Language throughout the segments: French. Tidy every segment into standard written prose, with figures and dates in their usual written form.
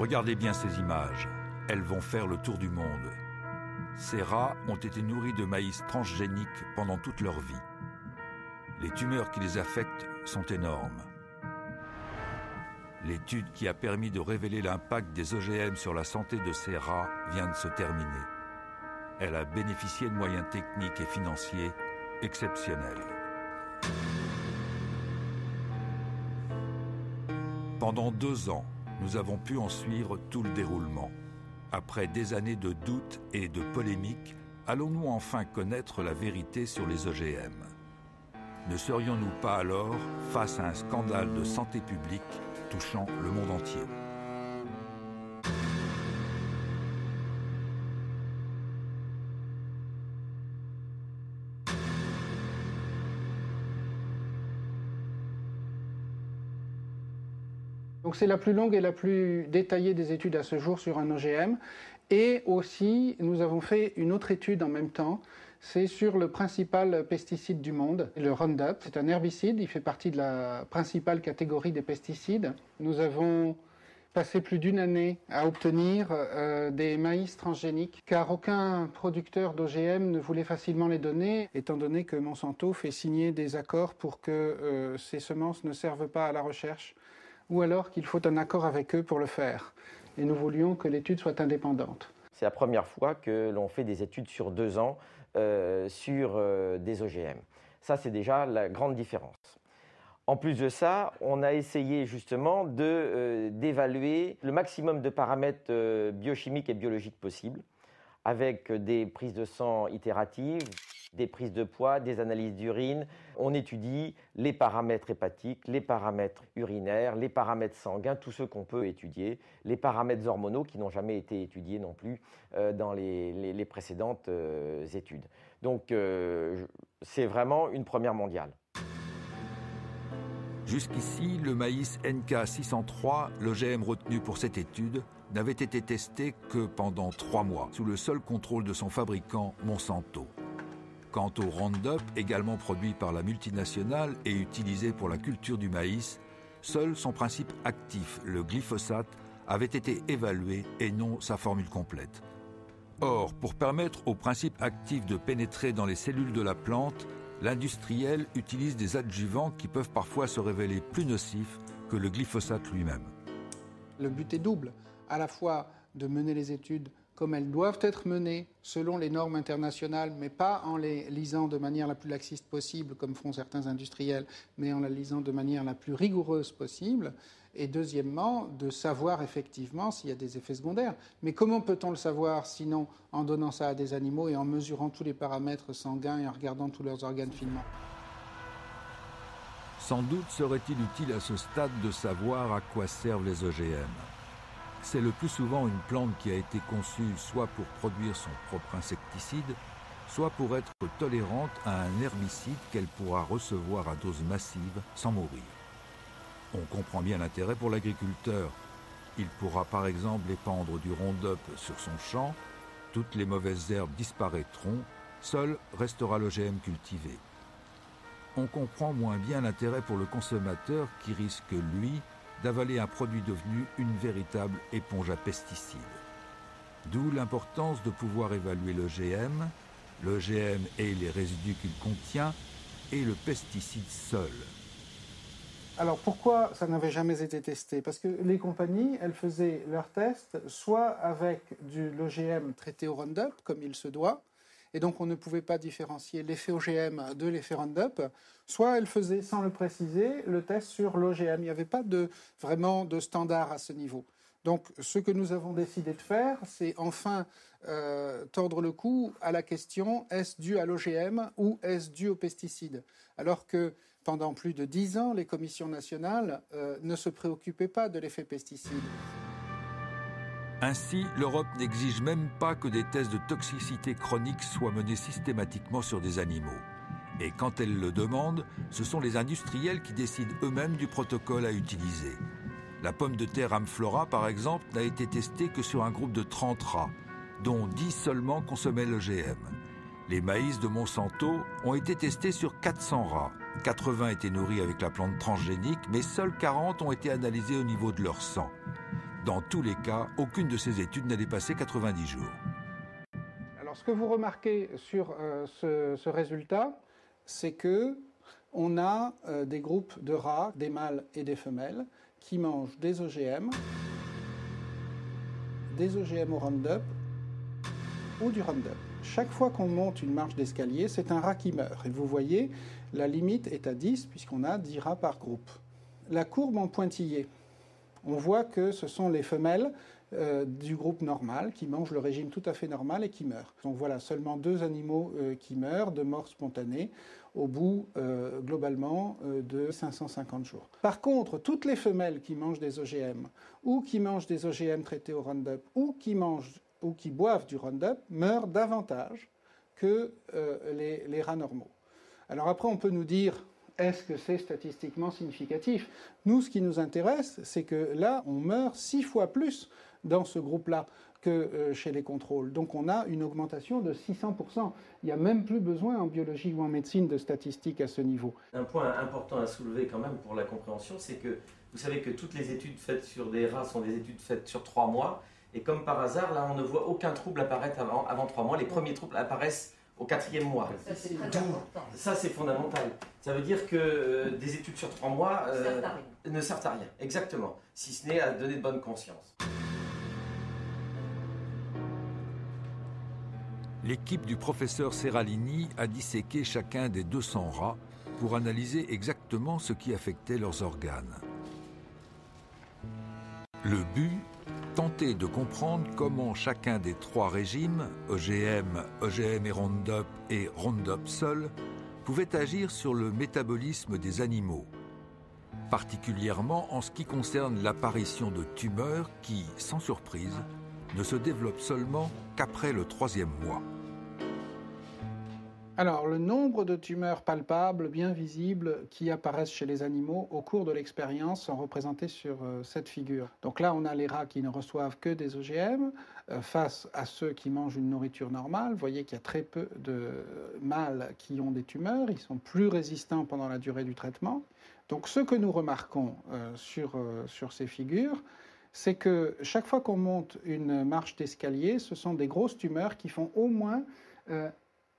Regardez bien ces images, elles vont faire le tour du monde. Ces rats ont été nourris de maïs transgénique pendant toute leur vie. Les tumeurs qui les affectent sont énormes. L'étude qui a permis de révéler l'impact des OGM sur la santé de ces rats vient de se terminer. Elle a bénéficié de moyens techniques et financiers exceptionnels. Pendant 2 ans, nous avons pu en suivre tout le déroulement. Après des années de doutes et de polémiques, allons-nous enfin connaître la vérité sur les OGM? Ne serions-nous pas alors face à un scandale de santé publique touchant le monde entier? Donc c'est la plus longue et la plus détaillée des études à ce jour sur un OGM. Et aussi, nous avons fait une autre étude en même temps. C'est sur le principal pesticide du monde, le Roundup. C'est un herbicide, il fait partie de la principale catégorie des pesticides. Nous avons passé plus d'1 année à obtenir des maïs transgéniques, car aucun producteur d'OGM ne voulait facilement les donner, étant donné que Monsanto fait signer des accords pour que ces semences ne servent pas à la recherche, ou alors qu'il faut un accord avec eux pour le faire. Et nous voulions que l'étude soit indépendante. C'est la première fois que l'on fait des études sur 2 ans sur des OGM. Ça, c'est déjà la grande différence. En plus de ça, on a essayé justement d'évaluer le maximum de paramètres biochimiques et biologiques possibles, avec des prises de sang itératives, des prises de poids, des analyses d'urine. On étudie les paramètres hépatiques, les paramètres urinaires, les paramètres sanguins, tous ceux qu'on peut étudier, les paramètres hormonaux qui n'ont jamais été étudiés non plus dans les précédentes études. Donc c'est vraiment une première mondiale. Jusqu'ici, le maïs NK603, l'OGM retenu pour cette étude, n'avait été testé que pendant 3 mois, sous le seul contrôle de son fabricant, Monsanto. Quant au Roundup, également produit par la multinationale et utilisé pour la culture du maïs, seul son principe actif, le glyphosate, avait été évalué et non sa formule complète. Or, pour permettre au principe actif de pénétrer dans les cellules de la plante, l'industriel utilise des adjuvants qui peuvent parfois se révéler plus nocifs que le glyphosate lui-même. Le but est double, à la fois de mener les études comme elles doivent être menées selon les normes internationales, mais pas en les lisant de manière la plus laxiste possible, comme font certains industriels, mais en la lisant de manière la plus rigoureuse possible. Et deuxièmement, de savoir effectivement s'il y a des effets secondaires. Mais comment peut-on le savoir sinon en donnant ça à des animaux et en mesurant tous les paramètres sanguins et en regardant tous leurs organes finement? Sans doute serait-il utile à ce stade de savoir à quoi servent les OGM. C'est le plus souvent une plante qui a été conçue soit pour produire son propre insecticide, soit pour être tolérante à un herbicide qu'elle pourra recevoir à dose massive sans mourir. On comprend bien l'intérêt pour l'agriculteur. Il pourra par exemple épandre du Roundup sur son champ, toutes les mauvaises herbes disparaîtront, seul restera l'OGM cultivé. On comprend moins bien l'intérêt pour le consommateur qui risque, lui, d'avaler un produit devenu une véritable éponge à pesticides. D'où l'importance de pouvoir évaluer l'OGM et les résidus qu'il contient, et le pesticide seul. Alors pourquoi ça n'avait jamais été testé? Parce que les compagnies, elles faisaient leurs tests soit avec l'OGM traité au Roundup, comme il se doit, et donc on ne pouvait pas différencier l'effet OGM de l'effet Roundup, soit elles faisaient, sans le préciser, le test sur l'OGM. Il n'y avait pas vraiment de standard à ce niveau. Donc ce que nous avons décidé de faire, c'est enfin tordre le cou à la question, est-ce dû à l'OGM ou est-ce dû aux pesticides? Alors que pendant plus de 10 ans, les commissions nationales ne se préoccupaient pas de l'effet pesticide. Ainsi, l'Europe n'exige même pas que des tests de toxicité chronique soient menés systématiquement sur des animaux. Et quand elle le demande, ce sont les industriels qui décident eux-mêmes du protocole à utiliser. La pomme de terre Amflora, par exemple, n'a été testée que sur un groupe de 30 rats, dont 10 seulement consommaient l'OGM. Les maïs de Monsanto ont été testés sur 400 rats. 80 étaient nourris avec la plante transgénique, mais seuls 40 ont été analysés au niveau de leur sang. Dans tous les cas, aucune de ces études n'a dépassé 90 jours. Alors, ce que vous remarquez sur ce résultat, c'est que on a des groupes de rats, des mâles et des femelles, qui mangent des OGM au Roundup ou du Roundup. Chaque fois qu'on monte une marche d'escalier, c'est un rat qui meurt. Et vous voyez, la limite est à 10, puisqu'on a 10 rats par groupe. La courbe en pointillé, on voit que ce sont les femelles du groupe normal qui mangent le régime tout à fait normal et qui meurent. Donc voilà, seulement 2 animaux qui meurent de mort spontanée au bout, globalement, de 550 jours. Par contre, toutes les femelles qui mangent des OGM ou qui mangent des OGM traités au Roundup ou qui boivent du Roundup meurent davantage que les rats normaux. Alors après, on peut nous dire, est-ce que c'est statistiquement significatif? Nous, ce qui nous intéresse, c'est que là, on meurt 6 fois plus dans ce groupe-là que chez les contrôles. Donc on a une augmentation de 600%. Il n'y a même plus besoin en biologie ou en médecine de statistiques à ce niveau. Un point important à soulever quand même pour la compréhension, c'est que vous savez que toutes les études faites sur des rats sont des études faites sur 3 mois. Et comme par hasard, là, on ne voit aucun trouble apparaître avant 3 mois. Les premiers troubles apparaissent au 4e mois. Ça, c'est très important. Ça, c'est fondamental. Ça veut dire que des études sur 3 mois ne servent à rien. Exactement. Si ce n'est à donner de bonne conscience. L'équipe du professeur Seralini a disséqué chacun des 200 rats pour analyser exactement ce qui affectait leurs organes. Le but, tenter de comprendre comment chacun des 3 régimes, OGM, OGM et Roundup seul, pouvait agir sur le métabolisme des animaux, particulièrement en ce qui concerne l'apparition de tumeurs qui, sans surprise, ne se développent seulement qu'après le 3e mois. Alors, le nombre de tumeurs palpables, bien visibles, qui apparaissent chez les animaux au cours de l'expérience sont représentés sur cette figure. Donc là, on a les rats qui ne reçoivent que des OGM face à ceux qui mangent une nourriture normale. Vous voyez qu'il y a très peu de mâles qui ont des tumeurs. Ils sont plus résistants pendant la durée du traitement. Donc, ce que nous remarquons sur ces figures, c'est que chaque fois qu'on monte une marche d'escalier, ce sont des grosses tumeurs qui font au moins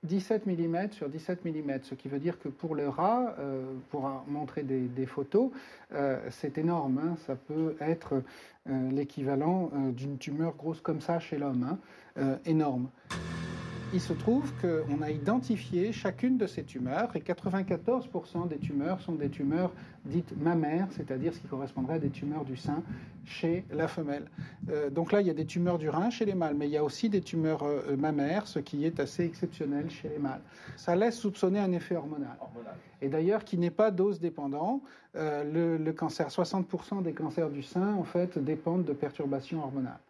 17 mm sur 17 mm, ce qui veut dire que pour le rat, pour montrer des photos, c'est énorme. Hein, ça peut être l'équivalent d'une tumeur grosse comme ça chez l'homme, énorme. Il se trouve qu'on a identifié chacune de ces tumeurs et 94% des tumeurs sont des tumeurs dites mammaires, c'est-à-dire ce qui correspondrait à des tumeurs du sein chez la femelle. Donc là, il y a des tumeurs du rein chez les mâles, mais il y a aussi des tumeurs mammaires, ce qui est assez exceptionnel chez les mâles. Ça laisse soupçonner un effet hormonal. Et d'ailleurs, qui n'est pas dose dépendant. Le cancer, 60% des cancers du sein, en fait, dépendent de perturbations hormonales.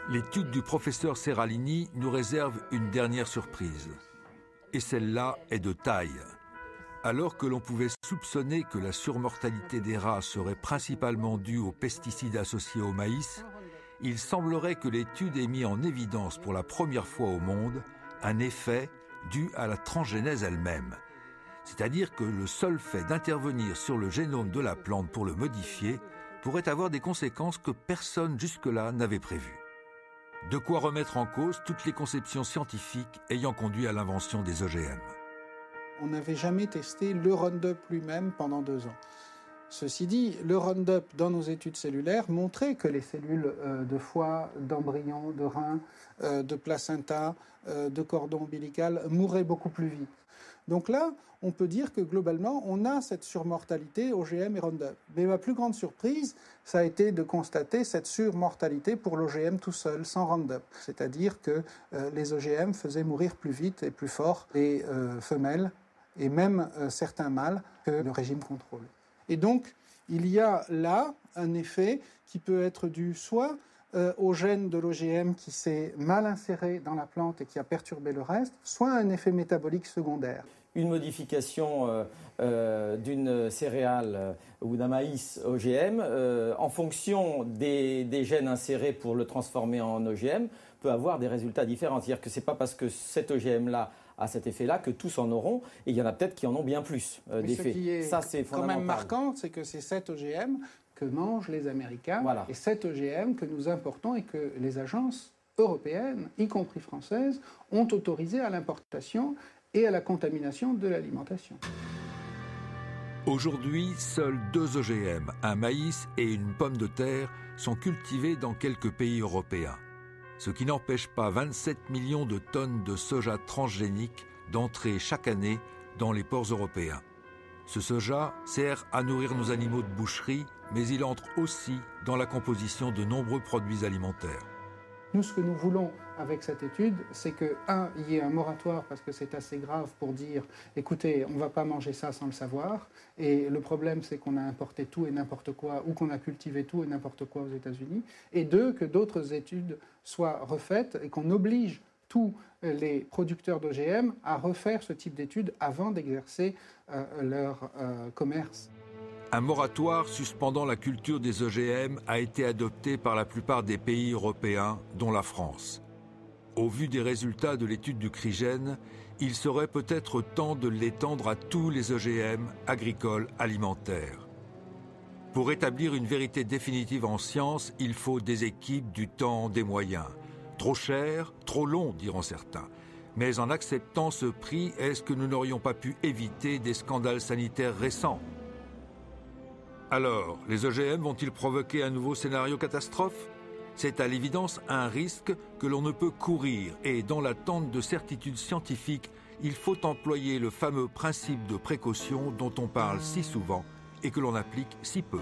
L'étude du professeur Seralini nous réserve une dernière surprise. Et celle-là est de taille. Alors que l'on pouvait soupçonner que la surmortalité des rats serait principalement due aux pesticides associés au maïs, il semblerait que l'étude ait mis en évidence pour la première fois au monde un effet dû à la transgénèse elle-même. C'est-à-dire que le seul fait d'intervenir sur le génome de la plante pour le modifier pourrait avoir des conséquences que personne jusque-là n'avait prévues. De quoi remettre en cause toutes les conceptions scientifiques ayant conduit à l'invention des OGM. On n'avait jamais testé le Roundup lui-même pendant 2 ans. Ceci dit, le Roundup, dans nos études cellulaires, montrait que les cellules de foie, d'embryon, de rein, de placenta, de cordon ombilical mouraient beaucoup plus vite. Donc là, on peut dire que globalement, on a cette surmortalité OGM et Roundup. Mais ma plus grande surprise, ça a été de constater cette surmortalité pour l'OGM tout seul, sans Roundup. C'est-à-dire que les OGM faisaient mourir plus vite et plus fort les femelles et même certains mâles que le régime contrôle. Et donc, il y a là un effet qui peut être dû soit au gène de l'OGM qui s'est mal inséré dans la plante et qui a perturbé le reste, soit un effet métabolique secondaire. Une modification d'une céréale ou d'un maïs OGM, en fonction des gènes insérés pour le transformer en OGM, peut avoir des résultats différents. C'est-à-dire que ce n'est pas parce que cet OGM-là a cet effet-là que tous en auront, et il y en a peut-être qui en ont bien plus d'effets. Ça, c'est quand même marquant, c'est que ces 7 OGM que mangent les Américains. Voilà. Et cet OGM que nous importons et que les agences européennes, y compris françaises, ont autorisé à l'importation et à la contamination de l'alimentation. Aujourd'hui, seuls 2 OGM, un maïs et une pomme de terre, sont cultivés dans quelques pays européens. Ce qui n'empêche pas 27 millions de tonnes de soja transgénique d'entrer chaque année dans les ports européens. Ce soja sert à nourrir nos animaux de boucherie, mais il entre aussi dans la composition de nombreux produits alimentaires. Nous, ce que nous voulons avec cette étude, c'est que, il y ait un moratoire parce que c'est assez grave pour dire, écoutez, on ne va pas manger ça sans le savoir. Et le problème, c'est qu'on a importé tout et n'importe quoi, ou qu'on a cultivé tout et n'importe quoi aux États-Unis. Et 2, que d'autres études soient refaites et qu'on oblige tous les producteurs d'OGM à refaire ce type d'études avant d'exercer leur commerce. Un moratoire suspendant la culture des OGM a été adopté par la plupart des pays européens, dont la France. Au vu des résultats de l'étude du CRIGEN, il serait peut-être temps de l'étendre à tous les OGM agricoles alimentaires. Pour établir une vérité définitive en science, il faut des équipes, du temps, des moyens. Trop cher, trop long, diront certains. Mais en acceptant ce prix, est-ce que nous n'aurions pas pu éviter des scandales sanitaires récents ? Alors, les OGM vont-ils provoquer un nouveau scénario catastrophe ? C'est à l'évidence un risque que l'on ne peut courir et dans l'attente de certitudes scientifiques, il faut employer le fameux principe de précaution dont on parle si souvent et que l'on applique si peu.